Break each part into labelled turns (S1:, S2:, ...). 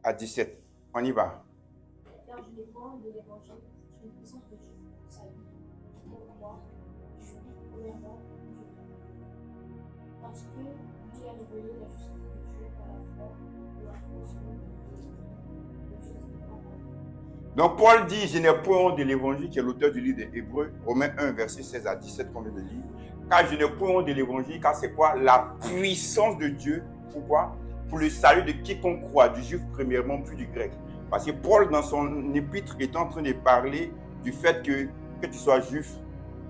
S1: à 17. On y va.
S2: Car je dépends de l'évangile, je ne puissance de Dieu, salut, pour moi, je suis premièrement Dieu. Parce que Dieu a révélé la justice de Dieu par la foi de la fonction de Jésus.
S1: Donc Paul dit, je n'ai point honte de l'évangile, qui est l'auteur du livre des Hébreux, Romains 1, verset 16 à 17 qu'on vient de lire. Car je n'ai point honte de l'évangile, car c'est quoi? La puissance de Dieu. Pourquoi? Pour le salut de quiconque croit, du juif premièrement, puis du grec. Parce que Paul, dans son épître, est en train de parler du fait que tu sois juif,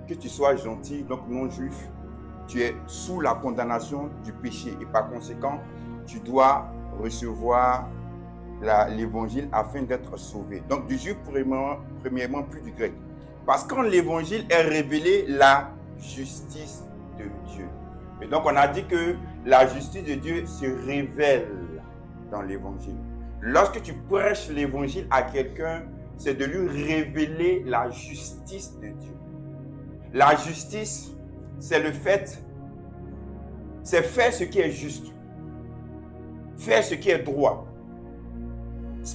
S1: que tu sois gentil, donc non juif, tu es sous la condamnation du péché. Et par conséquent, tu dois recevoir l'évangile afin d'être sauvé. Donc du juif premièrement, puis du grec. Parce qu'en l'évangile est révélée la justice de Dieu. Et donc on a dit que la justice de Dieu se révèle dans l'évangile. Lorsque tu prêches l'évangile à quelqu'un, c'est de lui révéler la justice de Dieu. La justice, c'est le fait, c'est faire ce qui est juste, faire ce qui est droit,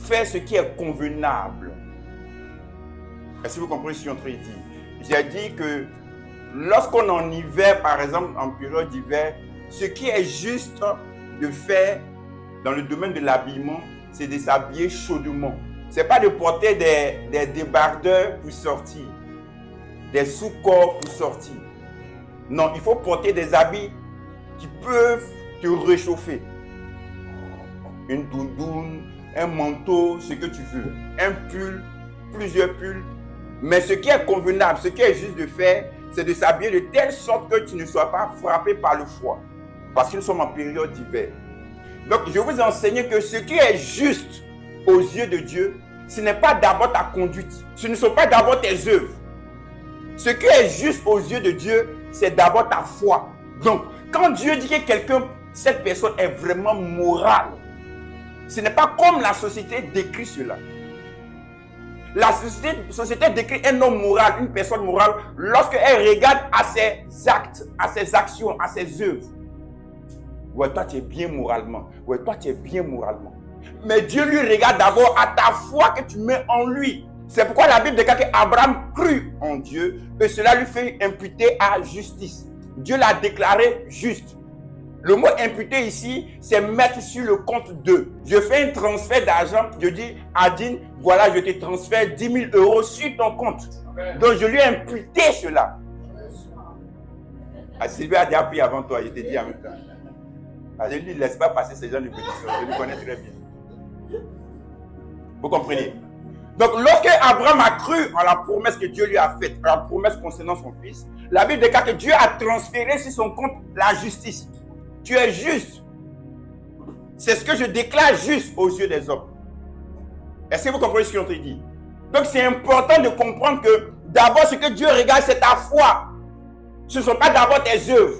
S1: faire ce qui est convenable. Est-ce que vous comprenez ce que je suis en train de dire? J'ai dit que lorsqu'on est en hiver, par exemple, en période d'hiver, ce qui est juste de faire dans le domaine de l'habillement, c'est de s'habiller chaudement. Ce n'est pas de porter des débardeurs pour sortir, des sous-corps pour sortir. Non, il faut porter des habits qui peuvent te réchauffer. Une doudoune, un manteau, ce que tu veux, un pull, plusieurs pulls. Mais ce qui est convenable, ce qui est juste de faire, c'est de s'habiller de telle sorte que tu ne sois pas frappé par le froid. Parce que nous sommes en période d'hiver. Donc, je vais vous enseigner que ce qui est juste aux yeux de Dieu, ce n'est pas d'abord ta conduite. Ce ne sont pas d'abord tes œuvres. Ce qui est juste aux yeux de Dieu, c'est d'abord ta foi. Donc, quand Dieu dit que quelqu'un, cette personne est vraiment morale, ce n'est pas comme la société décrit cela. La société décrit un homme moral, une personne morale, lorsqu'elle regarde à ses actes, à ses actions, à ses œuvres. Ouais, toi, tu es bien moralement. Ouais, toi, tu es bien moralement. Mais Dieu lui regarde d'abord à ta foi que tu mets en lui. C'est pourquoi la Bible déclare qu'Abraham crut en Dieu et cela lui fait imputer à justice. Dieu l'a déclaré juste. Le mot imputer ici, c'est mettre sur le compte de. Je fais un transfert d'argent, je dis à Dean, voilà, je te transfère 10 000 € sur ton compte. Amen. Donc je lui ai imputé cela. Ah, Sylvie a déjà pris avant toi, je t'ai dit en même temps. Ah, je ne lui laisse pas passer ces gens de pétition, je le connais très bien. Vous comprenez? Donc lorsque Abraham a cru en la promesse que Dieu lui a faite, la promesse concernant son fils, la Bible déclare que Dieu a transféré sur son compte la justice. Tu es juste. C'est ce que je déclare juste aux yeux des hommes. Est-ce que vous comprenez ce que je dis? Donc c'est important de comprendre que d'abord ce que Dieu regarde, c'est ta foi. Ce ne sont pas d'abord tes œuvres.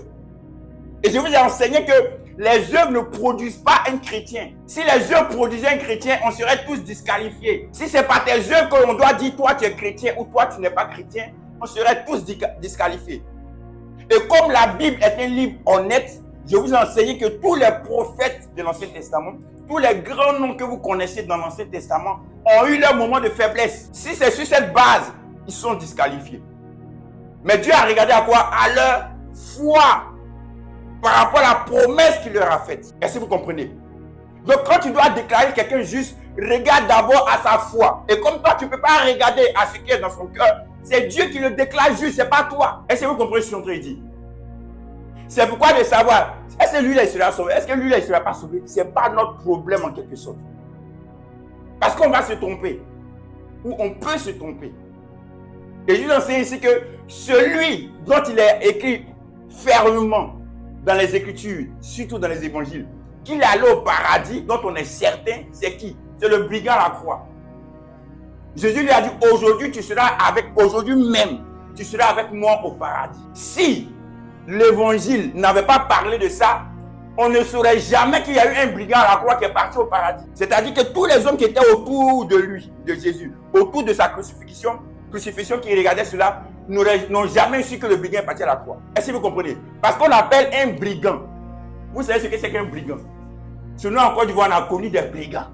S1: Et je vous ai enseigné que les œuvres ne produisent pas un chrétien. Si les œuvres produisaient un chrétien, on serait tous disqualifiés. Si ce n'est pas tes œuvres que l'on doit dire toi tu es chrétien ou toi tu n'es pas chrétien, on serait tous disqualifiés. Et comme la Bible est un livre honnête, je vous ai enseigné que tous les prophètes de l'Ancien Testament, tous les grands noms que vous connaissez dans l'Ancien Testament ont eu leur moment de faiblesse. Si c'est sur cette base, ils sont disqualifiés. Mais Dieu a regardé à quoi? À leur foi par rapport à la promesse qu'il leur a faite. Est-ce que vous comprenez? Donc quand tu dois déclarer quelqu'un juste, regarde d'abord à sa foi. Et comme toi, tu ne peux pas regarder à ce qui est dans son cœur, c'est Dieu qui le déclare juste, ce n'est pas toi. Est-ce que vous comprenez ce que je suis en train de dire? C'est pourquoi de savoir, est-ce que lui-là il sera sauvé? Est-ce que lui-là il ne sera pas sauvé? Ce n'est pas notre problème en quelque sorte. Parce qu'on va se tromper. Ou on peut se tromper. Et je vous enseigne ici que celui dont il est écrit fermement dans les Écritures, surtout dans les Évangiles, qu'il est allé au paradis, dont on est certain, c'est qui? C'est le brigand à la croix. Jésus lui a dit, aujourd'hui tu seras avec, aujourd'hui même, tu seras avec moi au paradis. Si l'Évangile n'avait pas parlé de ça, on ne saurait jamais qu'il y a eu un brigand à la croix qui est parti au paradis. C'est-à-dire que tous les hommes qui étaient autour de lui, de Jésus, autour de sa crucifixion qui regardaient cela, n'ont jamais su que le brigand est parti à la croix. Est-ce que vous comprenez? Parce qu'on appelle un brigand. Vous savez ce que c'est qu'un brigand? Sinon, en Côte d'Ivoire, on a connu des brigands.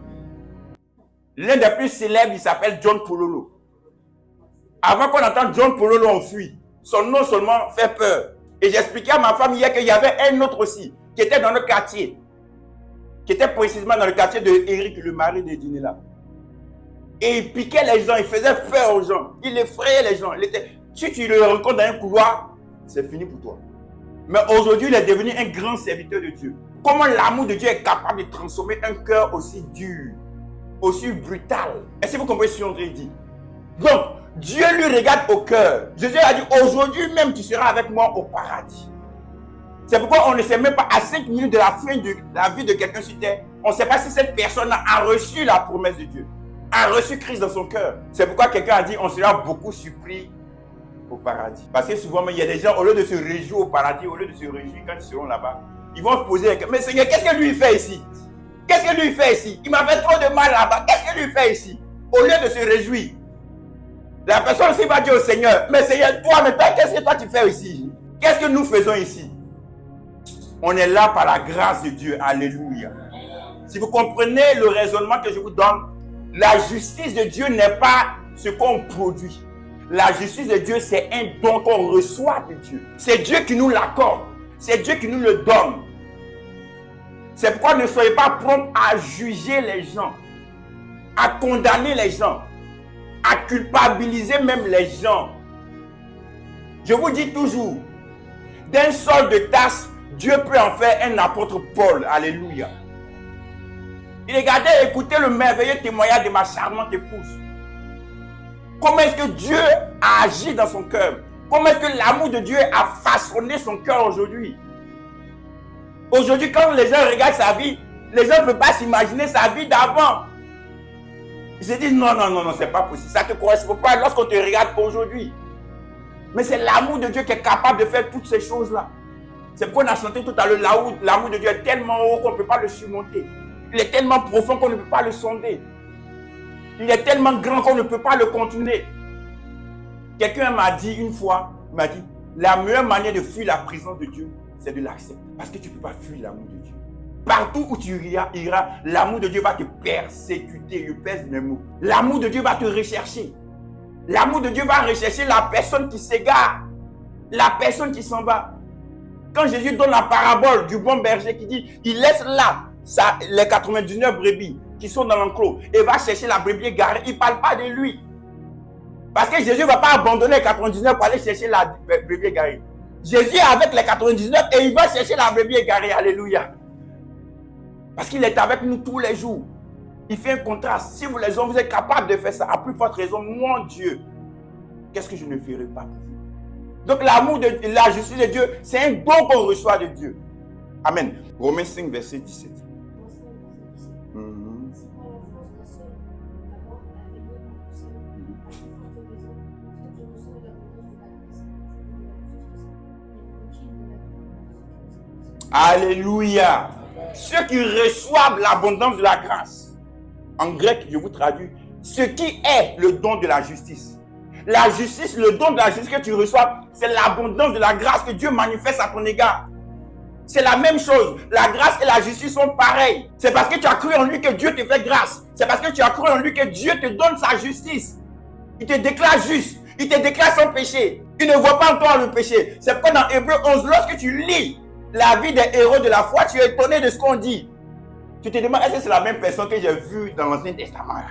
S1: L'un des plus célèbres, il s'appelle John Pololo. Avant qu'on entende John Pololo, on fuit. Son nom seulement fait peur. Et j'expliquais à ma femme hier qu'il y avait un autre aussi, qui était dans le quartier. Qui était précisément dans le quartier de Eric, le mari de Dinela. Et il piquait les gens, il faisait peur aux gens. Il effrayait les gens. Si tu le rencontres dans un couloir, c'est fini pour toi. Mais aujourd'hui, il est devenu un grand serviteur de Dieu. Comment l'amour de Dieu est capable de transformer un cœur aussi dur, aussi brutal. Est-ce que vous comprenez ce que je suis en train de dire? Donc, Dieu lui regarde au cœur. Jésus a dit, aujourd'hui même, tu seras avec moi au paradis. C'est pourquoi on ne sait même pas, à 5 minutes de la fin de la vie de quelqu'un sur terre, on ne sait pas si cette personne a reçu la promesse de Dieu, a reçu Christ dans son cœur. C'est pourquoi quelqu'un a dit, on sera beaucoup surpris au paradis. Parce que souvent, il y a des gens, au lieu de se réjouir au paradis, au lieu de se réjouir quand ils seront là-bas, ils vont se poser, mais Seigneur, qu'est-ce que lui il fait ici? Qu'est-ce que lui il fait ici? Il m'a fait trop de mal là-bas. Qu'est-ce que lui il fait ici? Au lieu de se réjouir, la personne aussi va dire au Seigneur, mais Seigneur, toi, mais toi, qu'est-ce que toi tu fais ici? Qu'est-ce que nous faisons ici? On est là par la grâce de Dieu. Alléluia. Si vous comprenez le raisonnement que je vous donne, la justice de Dieu n'est pas ce qu'on produit. La justice de Dieu, c'est un don qu'on reçoit de Dieu. C'est Dieu qui nous l'accorde. C'est Dieu qui nous le donne. C'est pourquoi ne soyez pas prompt à juger les gens, à condamner les gens, à culpabiliser même les gens. Je vous dis toujours, d'un sol de tasse, Dieu peut en faire un apôtre Paul. Alléluia. Il regardait et écoutait le merveilleux témoignage de ma charmante épouse. Comment est-ce que Dieu a agi dans son cœur? Comment est-ce que l'amour de Dieu a façonné son cœur aujourd'hui? Aujourd'hui, quand les gens regardent sa vie, les gens ne peuvent pas s'imaginer sa vie d'avant. Ils se disent non, c'est pas possible. Ça ne te correspond pas lorsqu'on te regarde aujourd'hui. Mais c'est l'amour de Dieu qui est capable de faire toutes ces choses-là. C'est pourquoi on a chanté tout à l'heure, l'amour de Dieu est tellement haut qu'on ne peut pas le surmonter. Il est tellement profond qu'on ne peut pas le sonder. Il est tellement grand qu'on ne peut pas le contourner. Quelqu'un m'a dit une fois, la meilleure manière de fuir la présence de Dieu, c'est de l'accepter. Parce que tu ne peux pas fuir l'amour de Dieu. Partout où tu iras, l'amour de Dieu va te persécuter. Je pèse mes mots. L'amour de Dieu va te rechercher. L'amour de Dieu va rechercher la personne qui s'égare. La personne qui s'en va. Quand Jésus donne la parabole du bon berger qui dit, il laisse là les 99 brebis qui sont dans l'enclos et va chercher la brebis égarée, il ne parle pas de lui. Parce que Jésus ne va pas abandonner les 99 pour aller chercher la brebis égarée. Jésus est avec les 99 et il va chercher la brebis égarée. Alléluia. Parce qu'il est avec nous tous les jours. Il fait un contraste. Si vous les hommes, vous êtes capables de faire ça, à plus forte raison, mon Dieu, qu'est-ce que je ne ferai pas pour vous? Donc l'amour de la justice de Dieu, c'est un don qu'on reçoit de Dieu. Amen. Romains 5, verset 17. Alléluia. Ceux qui reçoivent l'abondance de la grâce. En grec, je vous traduis. Ce qui est le don de la justice. La justice, le don de la justice que tu reçois, c'est l'abondance de la grâce que Dieu manifeste à ton égard. C'est la même chose. La grâce et la justice sont pareilles. C'est parce que tu as cru en lui que Dieu te fait grâce. C'est parce que tu as cru en lui que Dieu te donne sa justice. Il te déclare juste. Il te déclare sans péché. Il ne voit pas en toi le péché. C'est pourquoi dans Hébreux 11, lorsque tu lis la vie des héros de la foi, tu es étonné de ce qu'on dit. Tu te demandes, est-ce que c'est la même personne que j'ai vue dans l'Ancien Testament?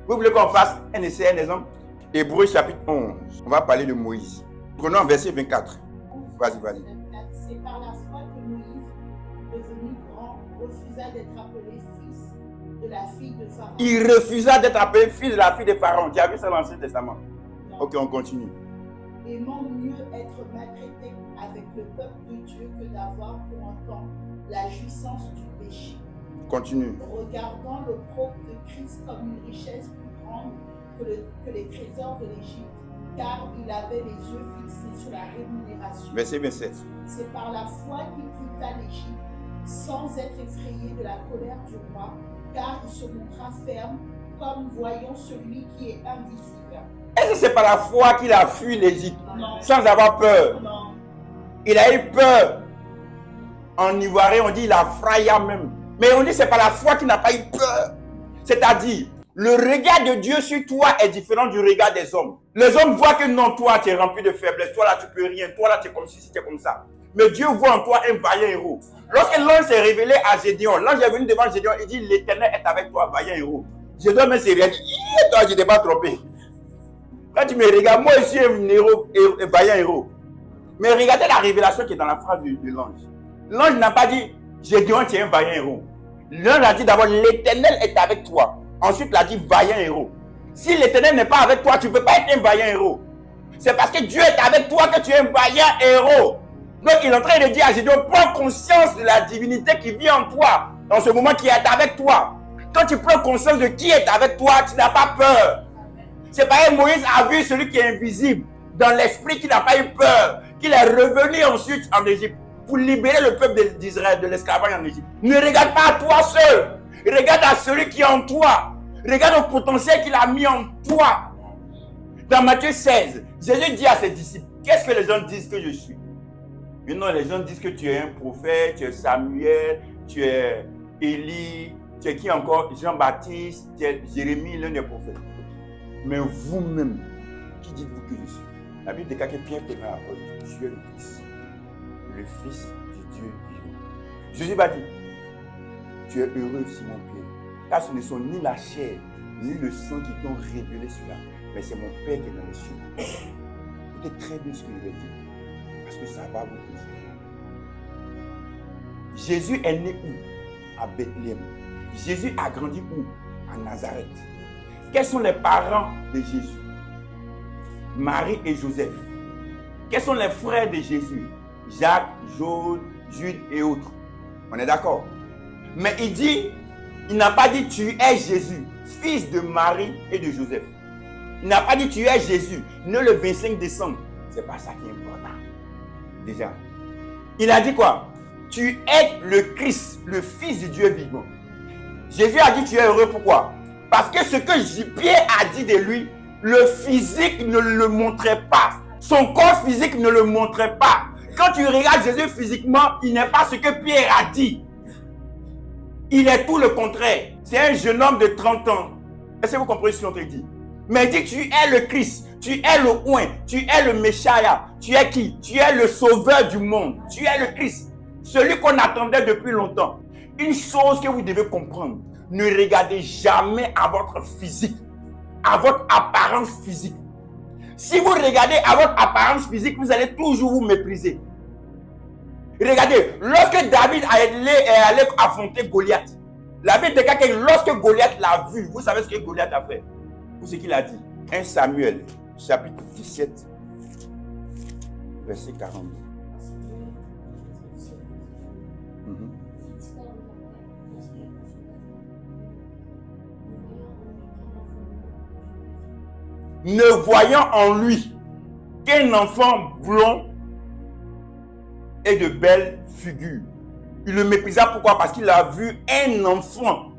S1: Vous voulez qu'on fasse un essai, un exemple? Hébreux chapitre 11. On va parler de Moïse. Prenons verset 24. Vas-y.
S3: C'est par la foi que Moïse, devenu grand, refusa d'être appelé fils de la fille de Pharaon.
S1: Il refusa d'être appelé fils de la fille de Pharaon. Tu as vu ça dans l'Ancien Testament? Non. Ok, on continue.
S3: Aimant mieux être maltraité avec le peuple de Dieu que d'avoir pour un temps la jouissance du péché.
S1: Continue.
S3: Regardant le propre de Christ comme une richesse plus grande que les trésors de l'Égypte, car il avait les yeux fixés sur la rémunération.
S1: Verset 27.
S3: C'est par la foi qu'il quitta l'Égypte, sans être effrayé de la colère du roi, car il se montra ferme, comme voyant celui qui est invisible.
S1: Est-ce que c'est par la foi qu'il a fui l'Égypte, sans avoir peur?
S3: Non.
S1: Il a eu peur. En ivoirien, on dit il a fraya même. Mais on dit c'est par la foi qu'il n'a pas eu peur. C'est-à-dire, Le regard de Dieu sur toi est différent du regard des hommes. Les hommes voient que non, toi, tu es rempli de faiblesse. Toi, là, tu peux rien. Toi, là, tu es comme si tu es comme ça. Mais Dieu voit en toi un vaillant héros. Lorsque l'ange s'est révélé à Gédéon, l'ange est venu devant Gédéon et dit, l'Éternel est avec toi, vaillant héros. Gédéon même s'est réagi. Toi, je ne t'ai pas trompé. Quand tu me regardes, moi, je suis un héros, un vaillant héros. Mais regardez la révélation qui est dans la phrase de l'ange. L'ange n'a pas dit, Gédéon, tu es un vaillant héros. L'ange a dit d'abord, l'Éternel est avec toi. Ensuite, il a dit, vaillant héros. Si l'Éternel n'est pas avec toi, tu ne peux pas être un vaillant héros. C'est parce que Dieu est avec toi que tu es un vaillant héros. Donc, il est en train de dire à Gédéon, prends conscience de la divinité qui vit en toi, dans ce moment qui est avec toi. Quand tu prends conscience de qui est avec toi, tu n'as pas peur. C'est pareil, Moïse a vu celui qui est invisible, dans l'esprit, qui n'a pas eu peur, qu'il est revenu ensuite en Égypte pour libérer le peuple d'Israël de l'esclavage en Égypte. Ne regarde pas à toi seul, regarde à celui qui est en toi. Regarde au potentiel qu'il a mis en toi. Dans Matthieu 16, Jésus dit à ses disciples, qu'est-ce que les gens disent que je suis? Maintenant, les gens disent que tu es un prophète, tu es Samuel, tu es Élie, tu es qui encore? Jean-Baptiste, tu es Jérémie, l'un des prophètes. Mais vous-même, qui dites-vous que je suis? La Bible déclare que Pierre te met à la parole. Tu es le Christ, le Fils du Dieu vivant. Jésus va dire, tu es heureux, Simon Pierre, car ce ne sont ni la chair, ni le sang qui t'ont révélé cela, mais c'est mon Père qui est dans les cieux. Écoutez très bien ce que je vais dire. Parce que ça va vous plaisir. Jésus est né où? À Bethléem. Jésus a grandi où? À Nazareth. Quels sont les parents de Jésus? Marie et Joseph. Quels sont les frères de Jésus? Jacques, Jaune, Jude et autres. On est d'accord? Mais il n'a pas dit tu es Jésus, fils de Marie et de Joseph. Il n'a pas dit tu es Jésus, né le 25 décembre. C'est pas ça qui est important. Déjà. Il a dit quoi? Tu es le Christ, le Fils du Dieu vivant. Jésus a dit tu es heureux, pourquoi? Parce que ce que Pierre a dit de lui, le physique ne le montrait pas. Son corps physique ne le montrait pas. Quand tu regardes Jésus physiquement, il n'est pas ce que Pierre a dit. Il est tout le contraire. C'est un jeune homme de 30 ans. Est-ce que vous comprenez ce qu'on te dit? Mais il dit tu es le Christ. Tu es le oint, tu es le Messia. Tu es qui? Tu es le sauveur du monde. Tu es le Christ. Celui qu'on attendait depuis longtemps. Une chose que vous devez comprendre. Ne regardez jamais à votre physique. À votre apparence physique. Si vous regardez à votre apparence physique, vous allez toujours vous mépriser. Regardez, lorsque David est allé affronter Goliath, la Bible déclare que lorsque Goliath l'a vu, vous savez ce que Goliath a fait? Ou ce qu'il a dit? 1 Samuel, chapitre 17, verset 42. Ne voyant en lui qu'un enfant blond et de belle figure. Il le méprisa, pourquoi? Parce qu'il a vu un enfant.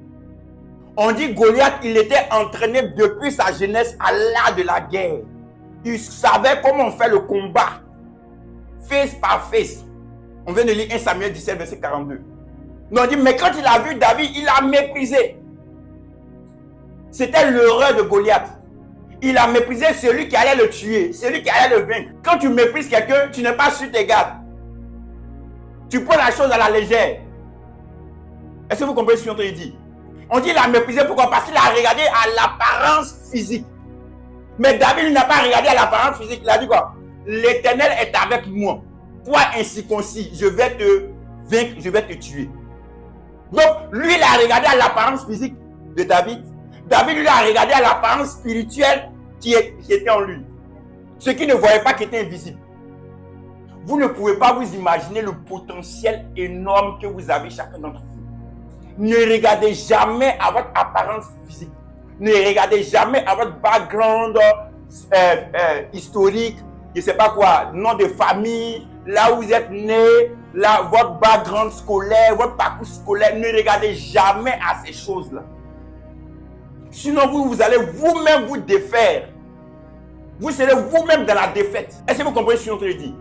S1: On dit Goliath, il était entraîné depuis sa jeunesse à l'art de la guerre. Il savait comment on fait le combat. Face par face. On vient de lire 1 Samuel 17, verset 42. Donc on dit, mais quand il a vu David, il a méprisé. C'était l'horreur de Goliath. Il a méprisé celui qui allait le tuer, celui qui allait le vaincre. Quand tu méprises quelqu'un, tu n'es pas sur tes gardes. Tu prends la chose à la légère. Est-ce que vous comprenez ce qu'on te dit? On dit qu'il a méprisé, pourquoi? Parce qu'il a regardé à l'apparence physique. Mais David n'a pas regardé à l'apparence physique. Il a dit quoi? L'Éternel est avec moi. Toi incirconcis, je vais te vaincre, je vais te tuer. Donc, lui, il a regardé à l'apparence physique de David. David, lui, a regardé à l'apparence spirituelle qui était en lui. Ce qui ne voyait pas, qui était invisible. Vous ne pouvez pas vous imaginer le potentiel énorme que vous avez chacun d'entre vous. Ne regardez jamais à votre apparence physique. Ne regardez jamais à votre background historique, je ne sais pas quoi, nom de famille, là où vous êtes né, là, votre background scolaire, votre parcours scolaire. Ne regardez jamais à ces choses-là. Sinon, vous allez vous-même vous défaire. Vous serez vous-même dans la défaite. Est-ce que vous comprenez ce que je dis?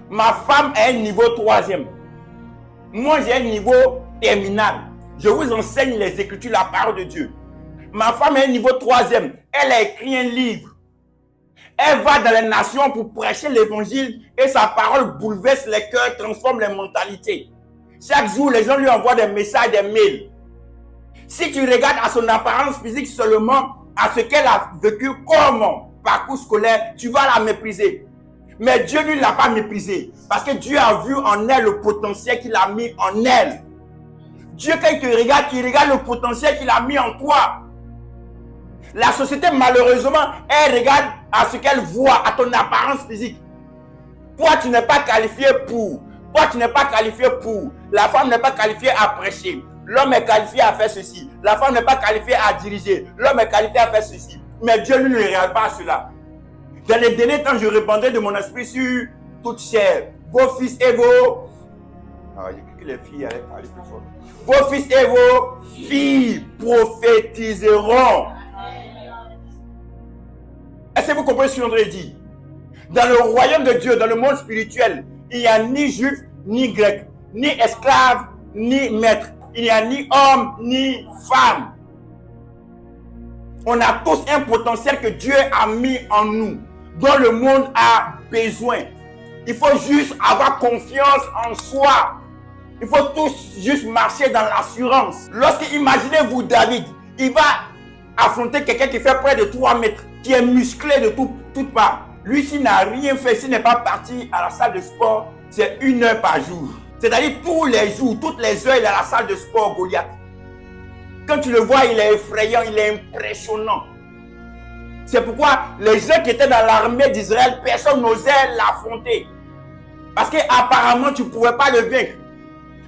S1: Ma femme est un niveau 3e. Moi, j'ai un niveau terminal. Je vous enseigne les Écritures, la parole de Dieu. Ma femme est niveau 3e. Elle a écrit un livre. Elle va dans les nations pour prêcher l'évangile et sa parole bouleverse les cœurs, transforme les mentalités. Chaque jour, les gens lui envoient des messages, des mails. Si tu regardes à son apparence physique seulement, à ce qu'elle a vécu comme parcours scolaire, tu vas la mépriser. Mais Dieu ne l'a pas méprisée parce que Dieu a vu en elle le potentiel qu'il a mis en elle. Dieu, quand il te regarde, il regarde le potentiel qu'il a mis en toi. La société, malheureusement, elle regarde à ce qu'elle voit, à ton apparence physique. Toi, tu n'es pas qualifié pour. Toi, tu n'es pas qualifié pour. La femme n'est pas qualifiée à prêcher. L'homme est qualifié à faire ceci. La femme n'est pas qualifiée à diriger. L'homme est qualifié à faire ceci. Mais Dieu lui, ne regarde pas cela. Dans les derniers temps, je répandrai de mon esprit sur toute chair. Vos fils et vos... Ah, il y a que les filles allaient parler plus fort. Vos fils et vos filles prophétiseront. Est-ce que vous comprenez ce que André dit? Dans le royaume de Dieu, dans le monde spirituel, il n'y a ni juif, ni grec, ni esclave, ni maître. Il n'y a ni homme, ni femme. On a tous un potentiel que Dieu a mis en nous, dont le monde a besoin. Il faut juste avoir confiance en soi. Il faut tous juste marcher dans l'assurance. Lorsque, imaginez-vous David, il va affronter quelqu'un qui fait près de 3 mètres, qui est musclé de toutes parts. Lui, s'il n'a rien fait, s'il n'est pas parti à la salle de sport, c'est 1 heure par jour. C'est-à-dire tous les jours, toutes les heures, il est à la salle de sport Goliath. Quand tu le vois, il est effrayant, il est impressionnant. C'est pourquoi les gens qui étaient dans l'armée d'Israël, personne n'osait l'affronter. Parce qu'apparemment, tu ne pouvais pas le vaincre.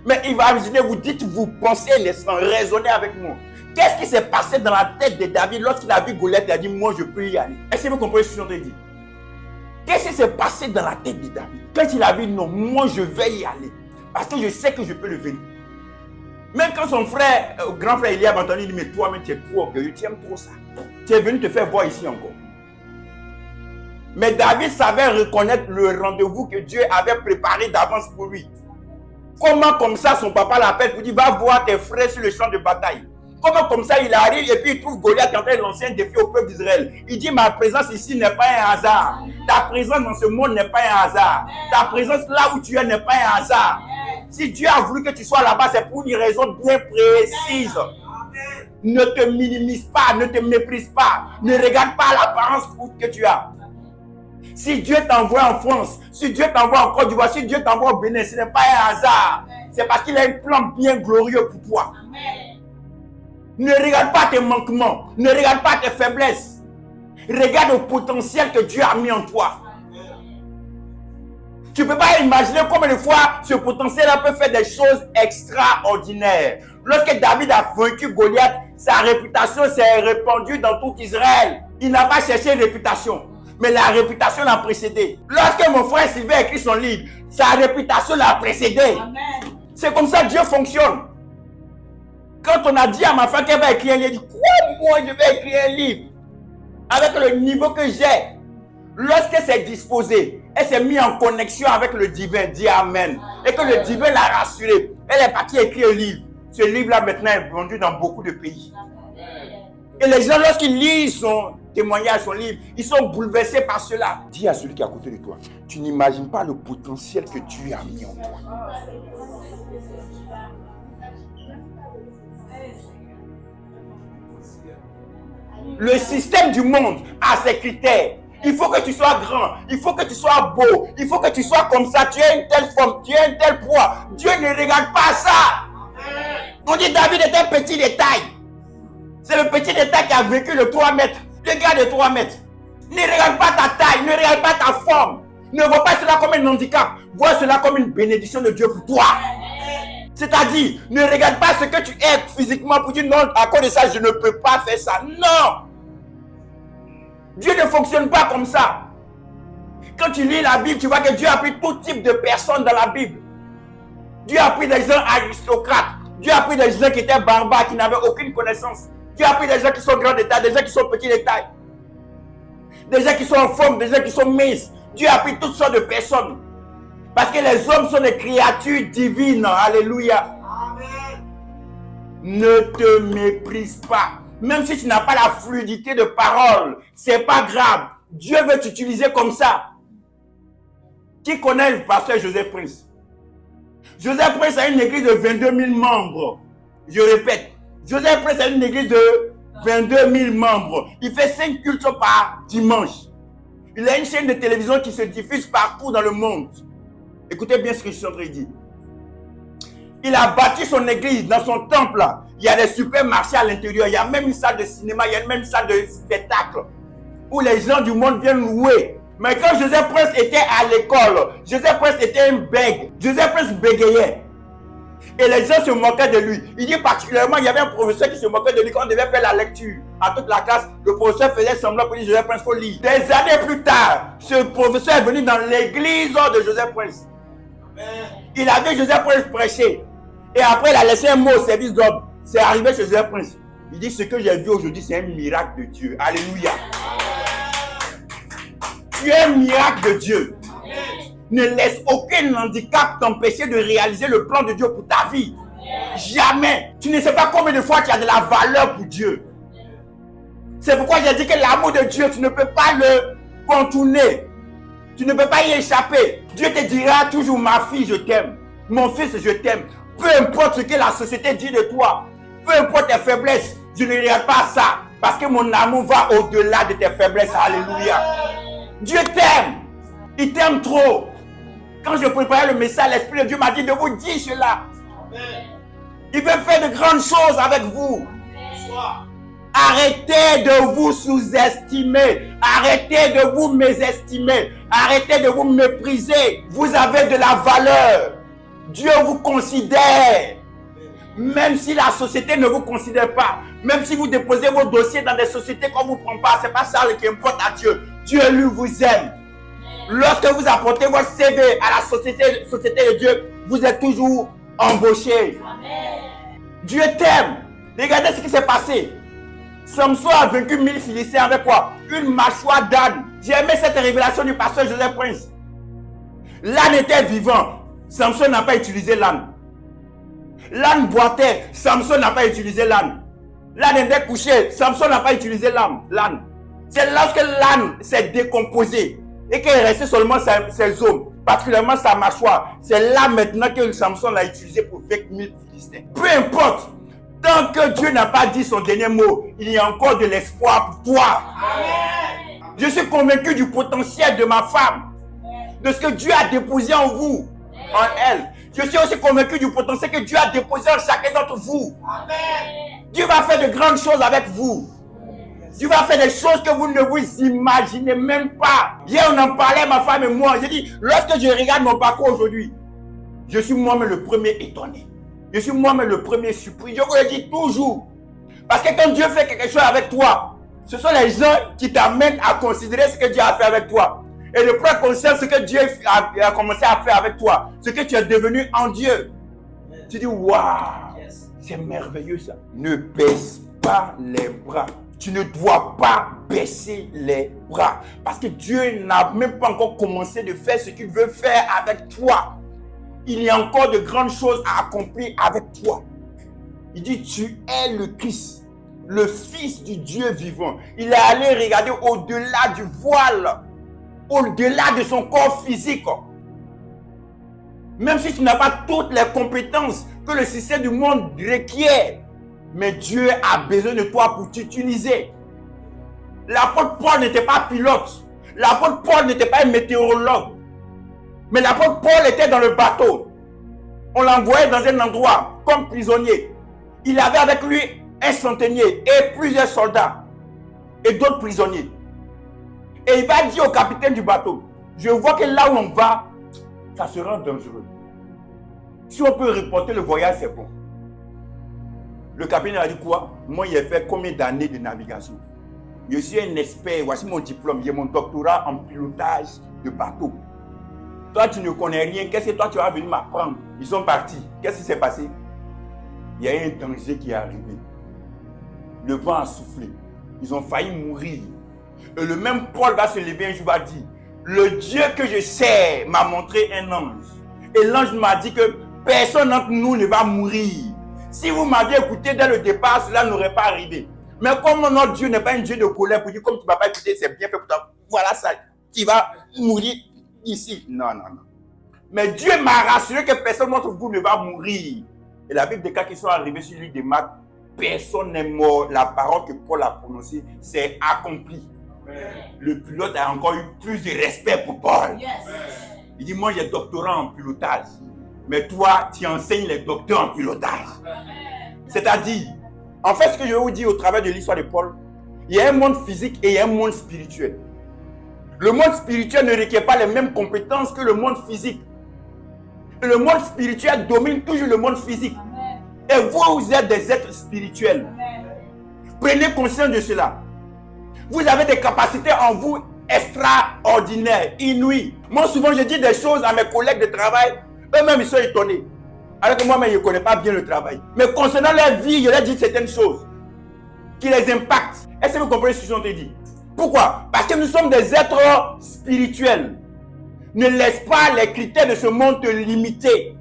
S1: Mais imaginez, vous pensez, raisonnez avec moi. Qu'est-ce qui s'est passé dans la tête de David lorsqu'il a vu Goliath? Il a dit, moi, je peux y aller. Est-ce que vous comprenez ce que je suis en train de dire? Qu'est-ce qui s'est passé dans la tête de David? Quand il a vu, non, moi, je vais y aller. Parce que je sais que je peux le vaincre. Même quand son frère, grand frère Eliab a entendu, il dit, mais toi, tu es trop orgueilleux, tu aimes trop ça. Tu es venu te faire voir ici encore. Mais David savait reconnaître le rendez-vous que Dieu avait préparé d'avance pour lui. Comment comme ça son papa l'appelle pour dire, va voir tes frères sur le champ de bataille. Comment comme ça il arrive et puis il trouve Goliath en train de lancer un défi au peuple d'Israël. Il dit, ma présence ici n'est pas un hasard. Ta présence dans ce monde n'est pas un hasard. Ta présence là où tu es n'est pas un hasard. Si Dieu a voulu que tu sois là-bas, c'est pour une raison bien précise. Ne te minimise pas, ne te méprise pas. Ne regarde pas l'apparence que tu as. Si Dieu t'envoie en France, si Dieu t'envoie en Côte d'Ivoire, si Dieu t'envoie au Bénin, ce n'est pas un hasard. C'est parce qu'il a un plan bien glorieux pour toi. Ne regarde pas tes manquements, ne regarde pas tes faiblesses. Regarde le potentiel que Dieu a mis en toi. Tu ne peux pas imaginer combien de fois ce potentiel-là peut faire des choses extraordinaires. Lorsque David a vaincu Goliath, sa réputation s'est répandue dans tout Israël. Il n'a pas cherché une réputation, mais la réputation l'a précédé. Lorsque mon frère Sylvain a écrit son livre, sa réputation l'a précédé. C'est comme ça que Dieu fonctionne. Quand on a dit à ma femme qu'elle va écrire un livre, elle dit, quoi, moi je vais écrire un livre avec le niveau que j'ai. Lorsqu'elle s'est disposée, elle s'est mise en connexion avec le divin, dit Amen. Et que le divin l'a rassurée. Elle est partie écrire un livre. Ce livre-là maintenant est vendu dans beaucoup de pays. Et les gens, lorsqu'ils lisent son témoignage, son livre, ils sont bouleversés par cela. Dis à celui qui est à côté de toi, tu n'imagines pas le potentiel que Dieu a mis en toi. Le système du monde a ses critères. Il faut que tu sois grand, il faut que tu sois beau, il faut que tu sois comme ça, tu as une telle forme, tu as un tel poids. Dieu ne regarde pas ça. On dit David est un petit détail. C'est le petit détail qui a vécu le 3 mètres. Le gars de 3 mètres. Ne regarde pas ta taille, ne regarde pas ta forme. Ne vois pas cela comme un handicap. Vois cela comme une bénédiction de Dieu pour toi. C'est-à-dire, ne regarde pas ce que tu es physiquement pour dire non, à cause de ça, je ne peux pas faire ça. Non! Dieu ne fonctionne pas comme ça. Quand tu lis la Bible, tu vois que Dieu a pris tout type de personnes dans la Bible. Dieu a pris des gens aristocrates. Dieu a pris des gens qui étaient barbares, qui n'avaient aucune connaissance. Dieu a pris des gens qui sont grands de taille, des gens qui sont petits de taille. Des gens qui sont en forme, des gens qui sont minces. Dieu a pris toutes sortes de personnes. Parce que les hommes sont des créatures divines. Alléluia. Amen. Ne te méprise pas. Même si tu n'as pas la fluidité de parole, c'est pas grave. Dieu veut t'utiliser comme ça. Qui connaît le pasteur Joseph Prince? Joseph Prince a une église de 22 000 membres. Je répète, Joseph Prince a une église de 22 000 membres. Il fait 5 cultes par dimanche. Il a une chaîne de télévision qui se diffuse partout dans le monde. Écoutez bien ce que je suis en train de dire. Il a bâti son église dans son temple. Là. Il y a des supermarchés à l'intérieur. Il y a même une salle de cinéma. Il y a même une salle de spectacle où les gens du monde viennent louer. Mais quand Joseph Prince était à l'école, Joseph Prince était un bègue. Joseph Prince bégayait. Et les gens se moquaient de lui. Il dit particulièrement, il y avait un professeur qui se moquait de lui quand on devait faire la lecture. À toute la classe, le professeur faisait semblant pour dire Joseph Prince, il faut lire. Des années plus tard, ce professeur est venu dans l'église de Joseph Prince. Il a vu Joseph Prince prêcher. Et après, il a laissé un mot au service d'homme. C'est arrivé chez Joseph Prince. Il dit, ce que j'ai vu aujourd'hui, c'est un miracle de Dieu. Alléluia. Tu es un miracle de Dieu. Ne laisse aucun handicap t'empêcher de réaliser le plan de Dieu pour ta vie. Jamais. Tu ne sais pas combien de fois tu as de la valeur pour Dieu. C'est pourquoi j'ai dit que l'amour de Dieu, tu ne peux pas le contourner. Tu ne peux pas y échapper. Dieu te dira toujours, ma fille, je t'aime. Mon fils, je t'aime. Peu importe ce que la société dit de toi. Peu importe tes faiblesses. Je ne regarde pas ça. Parce que mon amour va au-delà de tes faiblesses. Alléluia. Dieu t'aime. Il t'aime trop. Quand je préparais le message, l'Esprit de Dieu m'a dit de vous dire cela. Il veut faire de grandes choses avec vous. Arrêtez de vous sous-estimer. Arrêtez de vous mésestimer. Arrêtez de vous mépriser. Vous avez de la valeur. Dieu vous considère. Même si la société ne vous considère pas. Même si vous déposez vos dossiers dans des sociétés qu'on ne vous prend pas. Ce n'est pas ça qui importe à Dieu. Dieu, lui, vous aime. Lorsque vous apportez votre CV à la société de Dieu, vous êtes toujours embauché. Amen. Dieu t'aime. Regardez ce qui s'est passé. Samson a vaincu 1000 Philistins avec quoi? Une mâchoire d'âne. J'ai aimé cette révélation du pasteur Joseph Prince. L'âne était vivant. Samson n'a pas utilisé l'âne. L'âne boitait. Samson n'a pas utilisé l'âne. L'âne était couché. Samson n'a pas utilisé l'âne. C'est lorsque l'âne s'est décomposé et qu'il est resté seulement ses os, particulièrement sa mâchoire. C'est là maintenant que Samson l'a utilisé pour vaincre 1000 Philistins. Peu importe, tant que Dieu n'a pas dit son dernier mot, il y a encore de l'espoir pour toi. Amen. Je suis convaincu du potentiel de ma femme, de ce que Dieu a déposé en vous, en elle. Je suis aussi convaincu du potentiel que Dieu a déposé en chacun d'entre vous. Amen. Dieu va faire de grandes choses avec vous. Dieu va faire des choses que vous ne vous imaginez même pas. Hier, on en parlait, ma femme et moi. J'ai dit, lorsque je regarde mon parcours aujourd'hui, je suis moi-même le premier étonné. Je suis moi-même le premier surpris. Je vous le dis toujours. Parce que quand Dieu fait quelque chose avec toi, ce sont les gens qui t'amènent à considérer ce que Dieu a fait avec toi. Et de prendre conscience de ce que Dieu a commencé à faire avec toi. Ce que tu es devenu en Dieu. Tu dis, waouh, c'est merveilleux ça. Ne baisse pas les bras. Tu ne dois pas baisser les bras. Parce que Dieu n'a même pas encore commencé de faire ce qu'il veut faire avec toi. Il y a encore de grandes choses à accomplir avec toi. Il dit, tu es le Christ, le Fils du Dieu vivant. Il est allé regarder au-delà du voile, au-delà de son corps physique. Même si tu n'as pas toutes les compétences que le système du monde requiert, mais Dieu a besoin de toi pour t'utiliser. L'apôtre Paul n'était pas pilote. L'apôtre Paul n'était pas un météorologue. Mais l'apôtre Paul était dans le bateau. On l'envoyait dans un endroit comme prisonnier. Il avait avec lui un centenier et plusieurs soldats et d'autres prisonniers. Et il va dire au capitaine du bateau, je vois que là où on va, ça sera dangereux. Si on peut reporter le voyage, c'est bon. Le capitaine a dit quoi? Moi, j'ai fait combien d'années de navigation? Je suis un expert, voici mon diplôme, j'ai mon doctorat en pilotage de bateau. Toi, tu ne connais rien, qu'est-ce que toi, tu vas venir m'apprendre? Ils sont partis. Qu'est-ce qui s'est passé? Il y a un danger qui est arrivé. Le vent a soufflé. Ils ont failli mourir. Et le même Paul va se lever un jour et va dire, le Dieu que je sers m'a montré un ange. Et l'ange m'a dit que personne d'entre nous ne va mourir. Si vous m'aviez écouté dès le départ, cela n'aurait pas arrivé. Mais comme notre Dieu n'est pas un Dieu de colère pour dire comme tu ne vas pas écouter, c'est bien fait pour toi. Voilà ça, tu vas mourir ici. Non. Mais Dieu m'a rassuré que personne d'entre vous ne va mourir. Et la Bible des cas qui sont arrivés sur lui des Marc, personne n'est mort. La parole que Paul a prononcée, c'est accompli. Le pilote a encore eu plus de respect pour Paul. Il dit, moi j'ai doctorat en pilotage. Mais toi, tu enseignes les docteurs en pilotage. C'est-à-dire, en fait, ce que je vais vous dire au travers de l'histoire de Paul, il y a un monde physique et il y a un monde spirituel. Le monde spirituel ne requiert pas les mêmes compétences que le monde physique. Et le monde spirituel domine toujours le monde physique. Et vous êtes des êtres spirituels. Prenez conscience de cela. Vous avez des capacités en vous extraordinaires, inouïes. Moi, souvent, je dis des choses à mes collègues de travail. Eux-mêmes, ils sont étonnés. Alors que moi-même, je ne connais pas bien le travail. Mais concernant leur vie, je leur dis certaines choses qui les impactent. Est-ce que vous comprenez ce que je te dis? Pourquoi? Parce que nous sommes des êtres spirituels. Ne laisse pas les critères de ce monde te limiter.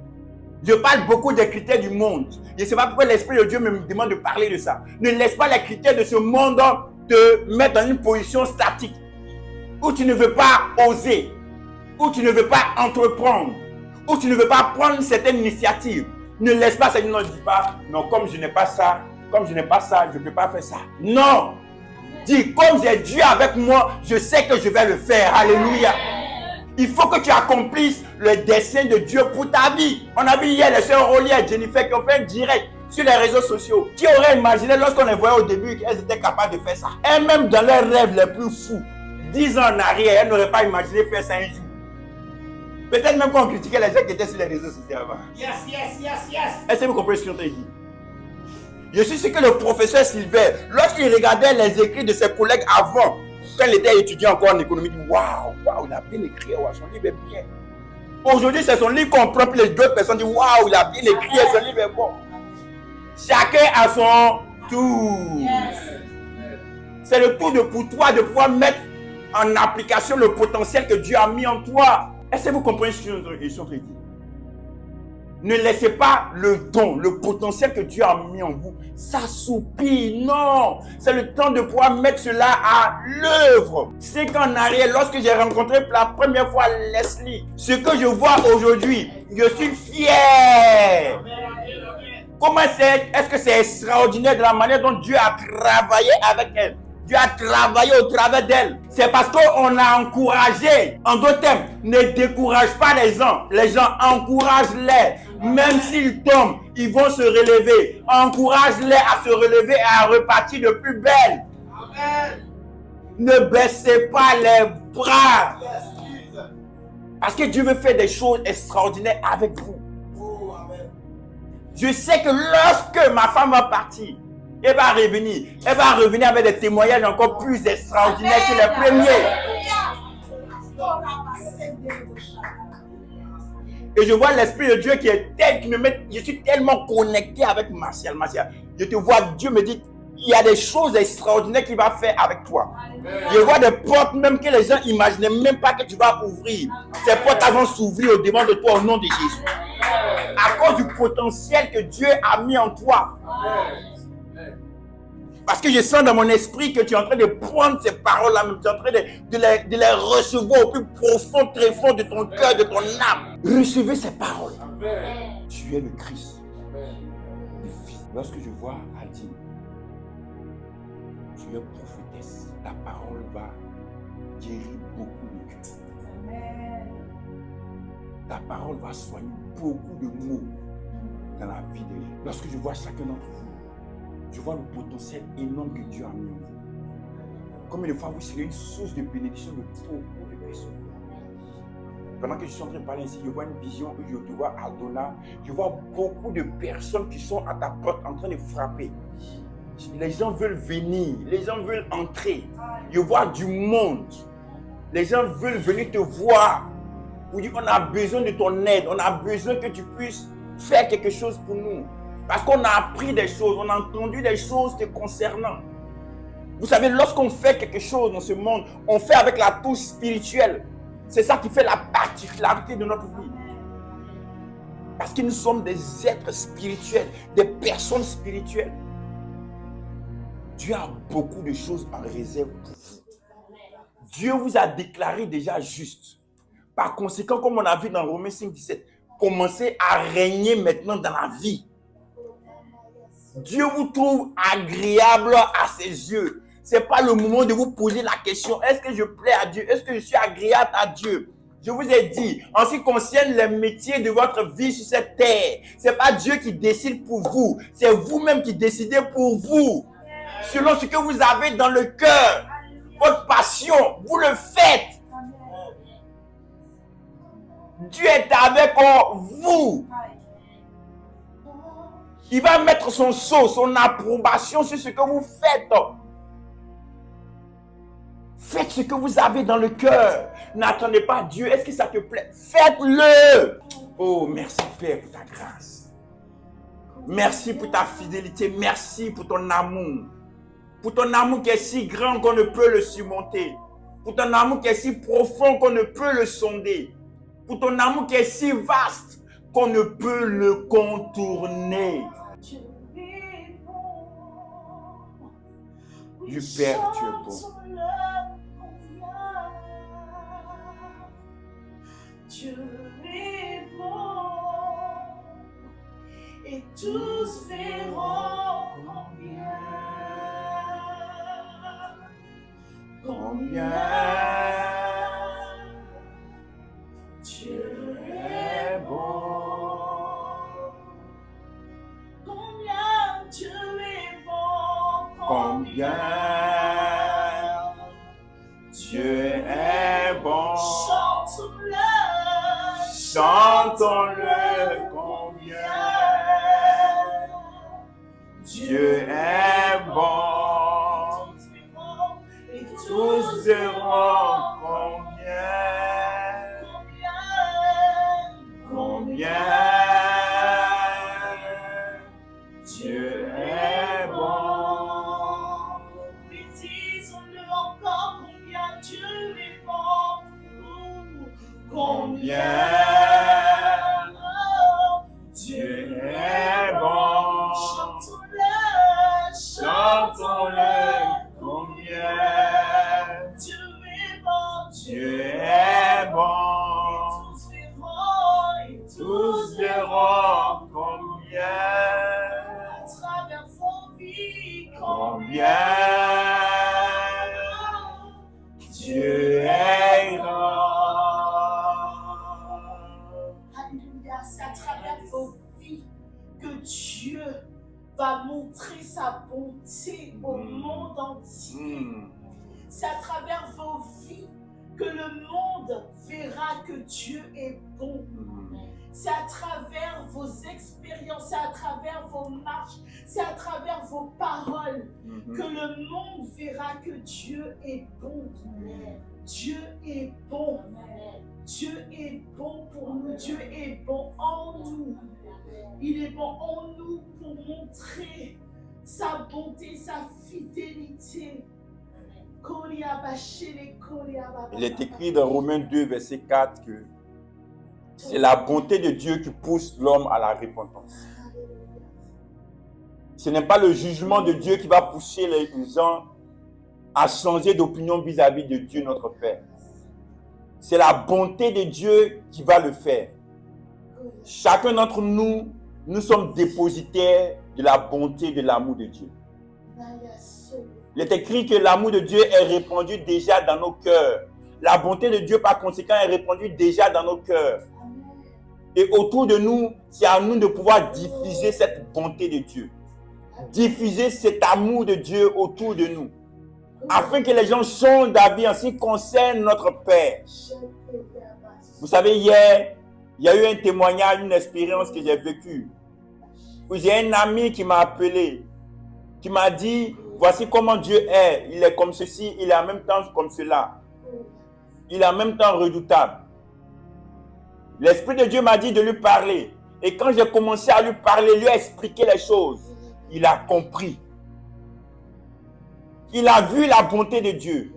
S1: Je parle beaucoup des critères du monde. Je ne sais pas pourquoi l'Esprit de Dieu me demande de parler de ça. Ne laisse pas les critères de ce monde te mettre dans une position statique où tu ne veux pas oser, où tu ne veux pas entreprendre, où tu ne veux pas prendre certaines initiatives. Ne laisse pas ça. Non, je ne dis pas, non, comme je n'ai pas ça, je ne peux pas faire ça. Non. Dis, comme j'ai Dieu avec moi, je sais que je vais le faire. Alléluia. Il faut que tu accomplisses le dessein de Dieu pour ta vie. On a vu hier les sœurs Rolly et Jennifer qui ont fait un direct sur les réseaux sociaux. Qui aurait imaginé lorsqu'on les voyait au début qu'elles étaient capables de faire ça? Elles-mêmes dans leurs rêves les plus fous, 10 ans en arrière, elles n'auraient pas imaginé faire ça un jour. Peut-être même qu'on critiquait les gens qui étaient sur les réseaux sociaux avant.
S3: Yes.
S1: Est-ce que vous comprenez ce que je te dis? Je suis sûr que le professeur Silver, lorsqu'il regardait les écrits de ses collègues avant, quand il était étudiant encore en économie, il dit waouh, il a bien écrit, son livre est bien. Aujourd'hui, c'est son livre qu'on prend, puis les autres personnes disent waouh, il a bien écrit, son livre est bon. Chacun a son tour. C'est le tour pour toi de pouvoir mettre en application le potentiel que Dieu a mis en toi. Est-ce que vous comprenez ce que je suis en train de dire? Ne laissez pas le don, le potentiel que Dieu a mis en vous s'assoupir. Non, c'est le temps de pouvoir mettre cela à l'œuvre. C'est qu'en arrière, lorsque j'ai rencontré pour la première fois Leslie, ce que je vois aujourd'hui, je suis fier. Comment c'est? Est-ce que c'est extraordinaire de la manière dont Dieu a travaillé avec elle? Dieu a travaillé au travers d'elle. C'est parce qu'on a encouragé. En d'autres termes, ne décourage pas les gens. Les gens, encourage-les. Même s'ils tombent, ils vont se relever. Encourage-les à se relever et à repartir de plus belle. Amen. Ne baissez pas les bras. Parce que Dieu veut faire des choses extraordinaires avec vous. Je sais que lorsque ma femme va partir, elle va revenir avec des témoignages encore plus extraordinaires que les premiers. Et je vois l'Esprit de Dieu qui est tel qui me met. Je suis tellement connecté avec Martial. Je te vois, Dieu me dit, il y a des choses extraordinaires qu'il va faire avec toi. Je vois des portes même que les gens n'imaginaient même pas que tu vas ouvrir. Ces portes vont s'ouvrir au devant de toi au nom de Jésus. À cause du potentiel que Dieu a mis en toi. Parce que je sens dans mon esprit que tu es en train de prendre ces paroles-là, tu es en train de les recevoir au plus profond, très fond de ton cœur, de ton âme. Recevez ces paroles. Amen. Tu es le Christ. Le Fils. Lorsque je vois Adine, tu es prophétesse. Ta parole va guérir beaucoup de cœurs. Ta parole va soigner beaucoup de maux dans la vie des gens. Lorsque je vois chacun d'entre vous, je vois le potentiel énorme que Dieu a mis en vous. Combien de fois vous serez une source de bénédiction de beaucoup de personnes. Pendant que je suis en train de parler ici, je vois une vision où je te vois Aldona. Je vois beaucoup de personnes qui sont à ta porte en train de frapper. Les gens veulent venir, les gens veulent entrer. Je vois du monde. Les gens veulent venir te voir. Pour dire qu'on a besoin de ton aide, on a besoin que tu puisses faire quelque chose pour nous. Parce qu'on a appris des choses, on a entendu des choses te concernant. Vous savez, lorsqu'on fait quelque chose dans ce monde, on fait avec la touche spirituelle. C'est ça qui fait la particularité de notre vie. Parce que nous sommes des êtres spirituels, des personnes spirituelles. Dieu a beaucoup de choses en réserve pour vous. Dieu vous a déclaré déjà juste. Par conséquent, comme on a vu dans Romains 5, 17, commencez à régner maintenant dans la vie. Dieu vous trouve agréable à ses yeux. Ce n'est pas le moment de vous poser la question, est-ce que je plais à Dieu? Est-ce que je suis agréable à Dieu? Je vous ai dit, en ce qui concerne les métiers de votre vie sur cette terre, ce n'est pas Dieu qui décide pour vous, c'est vous-même qui décidez pour vous. Selon ce que vous avez dans le cœur, votre passion, vous le faites. Dieu est avec vous. Il va mettre son sceau, son approbation sur ce que vous faites. Faites ce que vous avez dans le cœur. N'attendez pas Dieu. Est-ce que ça te plaît? Faites-le. Oh, merci Père pour ta grâce. Merci pour ta fidélité. Merci pour ton amour. Pour ton amour qui est si grand qu'on ne peut le surmonter. Pour ton amour qui est si profond qu'on ne peut le sonder. Pour ton amour qui est si vaste qu'on ne peut le contourner. Du Père, tu es bon.
S3: Dieu est bon, et tous verront combien Dieu est bon, combien Dieu est bon,
S1: Combien Dieu est bon. Chantons-le combien Dieu est bon.
S3: Et
S1: Tous verront combien Dieu est bon.
S3: Et disons-le encore combien Dieu est bon.
S1: Combien Dieu est bon. Chantons-le combien Dieu est bon. Tous verront combien Dieu est grand.
S3: Alléluia, c'est à travers vos vies que Dieu va montrer sa bonté au monde entier. C'est à travers vos vies que le monde verra que Dieu est bon. C'est à travers vos expériences, c'est à travers vos marches, c'est à travers vos paroles que le monde verra que Dieu est bon. Dieu est bon. Dieu est bon pour nous. Dieu est bon en nous. Il est bon en nous pour montrer sa bonté, sa fidélité.
S1: Il est écrit dans Romains 2, verset 4 que c'est la bonté de Dieu qui pousse l'homme à la repentance. Ce n'est pas le jugement de Dieu qui va pousser les gens à changer d'opinion vis-à-vis de Dieu notre Père. C'est la bonté de Dieu qui va le faire. Chacun d'entre nous, nous sommes dépositaires de la bonté et de l'amour de Dieu. Il est écrit que l'amour de Dieu est répandu déjà dans nos cœurs. La bonté de Dieu, par conséquent, est répandue déjà dans nos cœurs. Et autour de nous, c'est à nous de pouvoir diffuser cette bonté de Dieu. Diffuser cet amour de Dieu autour de nous. Afin que les gens changent d'avis en ce qui concerne notre Père. Vous savez, hier, il y a eu un témoignage, une expérience que j'ai vécue. Où j'ai un ami qui m'a appelé, qui m'a dit, voici comment Dieu est. Il est comme ceci, il est en même temps comme cela. Il est en même temps redoutable. L'Esprit de Dieu m'a dit de lui parler. Et quand j'ai commencé à lui parler, lui expliquer les choses, il a compris. Il a vu la bonté de Dieu.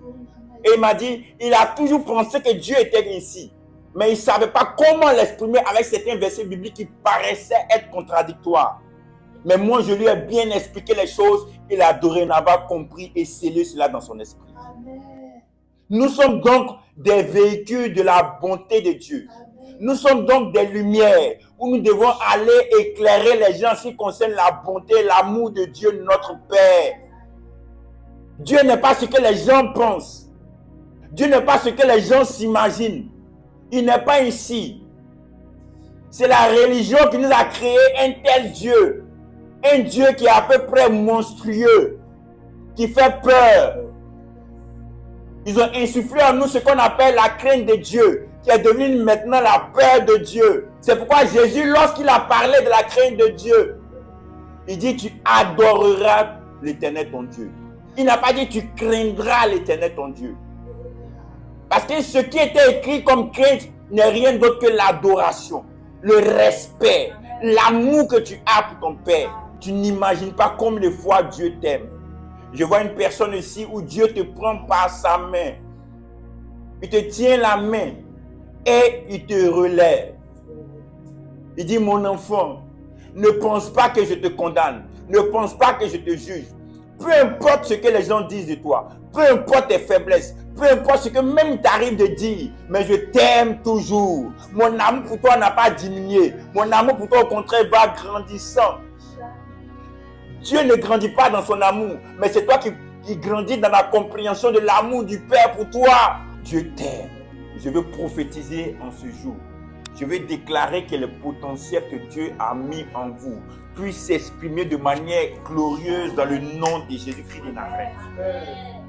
S1: Et il m'a dit, il a toujours pensé que Dieu était ici. Mais il ne savait pas comment l'exprimer avec certains versets bibliques qui paraissaient être contradictoires. Mais moi, je lui ai bien expliqué les choses. Il a dorénavant compris et scellé cela dans son esprit.
S3: Amen.
S1: Nous sommes donc des véhicules de la bonté de Dieu.
S3: Amen.
S1: Nous sommes donc des lumières où nous devons aller éclairer les gens en ce qui concerne la bonté, l'amour de Dieu, notre Père. Dieu n'est pas ce que les gens pensent. Dieu n'est pas ce que les gens s'imaginent. Il n'est pas ici. C'est la religion qui nous a créé un tel Dieu. Un Dieu qui est à peu près monstrueux, qui fait peur. Ils ont insufflé en nous ce qu'on appelle la crainte de Dieu, qui est devenue maintenant la peur de Dieu. C'est pourquoi Jésus, lorsqu'il a parlé de la crainte de Dieu, il dit tu adoreras l'Éternel ton Dieu. Il n'a pas dit tu craindras l'Éternel ton Dieu. Parce que ce qui était écrit comme crainte n'est rien d'autre que l'adoration, le respect, l'amour que tu as pour ton Père. Tu n'imagines pas combien de fois Dieu t'aime. Je vois une personne ici où Dieu te prend par sa main. Il te tient la main et il te relève. Il dit, mon enfant, ne pense pas que je te condamne. Ne pense pas que je te juge. Peu importe ce que les gens disent de toi, peu importe tes faiblesses, peu importe ce que même il t'arrive de dire, mais je t'aime toujours. Mon amour pour toi n'a pas diminué. Mon amour pour toi, au contraire, va grandissant. Dieu ne grandit pas dans son amour, mais c'est toi qui grandis dans la compréhension de l'amour du Père pour toi. Dieu t'aime. Je veux prophétiser en ce jour. Je veux déclarer que le potentiel que Dieu a mis en vous puisse s'exprimer de manière glorieuse dans le nom de Jésus-Christ de Nazareth.